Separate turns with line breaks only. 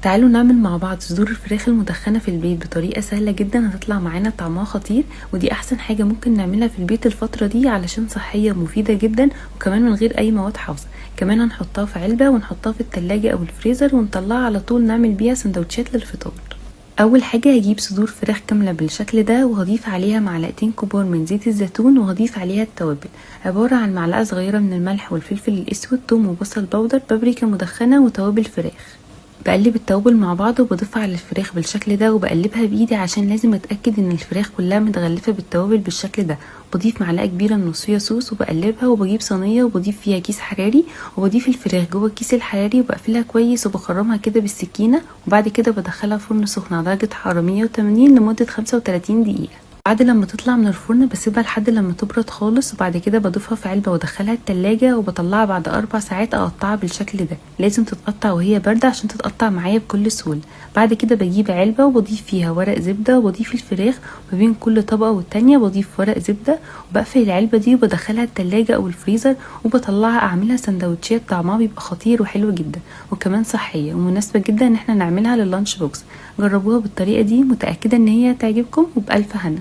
تعالوا نعمل مع بعض صدور الفراخ المدخنة في البيت بطريقة سهلة جدا، هتطلع معانا طعمها خطير. ودي احسن حاجة ممكن نعملها في البيت الفترة دي علشان صحية ومفيدة جدا، وكمان من غير اي مواد حافظة. كمان هنحطها في علبة ونحطها في التلاجة او الفريزر ونطلعها على طول نعمل بيها سندوتشات للفطار. اول حاجة هجيب صدور فراخ كاملة بالشكل ده، وهضيف عليها معلقتين كبار من زيت الزيتون، وهضيف عليها التوابل عبارة عن معلقة صغيرة من الملح والفلفل الاسود، ثوم وبصل بودر، بابريكا مدخنة، وتوابل فراخ. بقلب التوابل مع بعض وبضيفها على الفراخ بالشكل ده، وبقلبها بايدي عشان لازم اتاكد ان الفراخ كلها متغلفه بالتوابل بالشكل ده. بضيف معلقه كبيره من الصويا صوص وبقلبها، وبجيب صينيه وبضيف فيها كيس حراري، وبضيف الفراخ جوه الكيس الحراري وبقفلها كويس وبخرمها كده بالسكينه، وبعد كده بدخلها فرن سخن على درجه حراره 180 لمده 35 دقيقه. بعد لما تطلع من الفرن بسيبها لحد لما تبرد خالص، وبعد كده بضيفها في علبة وادخلها التلاجة، وبطلعها بعد 4 ساعات اقطعها بالشكل ده. لازم تتقطع وهي باردة عشان تتقطع معايا بكل سهولة. بعد كده بجيب علبة وبضيف فيها ورق زبدة وبضيف الفراخ، ما بين كل طبقة والتانية بضيف ورق زبدة، وبقفل العلبة دي وبدخلها التلاجة او الفريزر، وبطلعها اعملها سندوتشات طعمها بيبقى خطير وحلو جدا، وكمان صحية ومناسبة جدا ان احنا نعملها لللانش بوكس. جربوها بالطريقة دي، متأكدة ان هي هتعجبكم، وبألف هنا.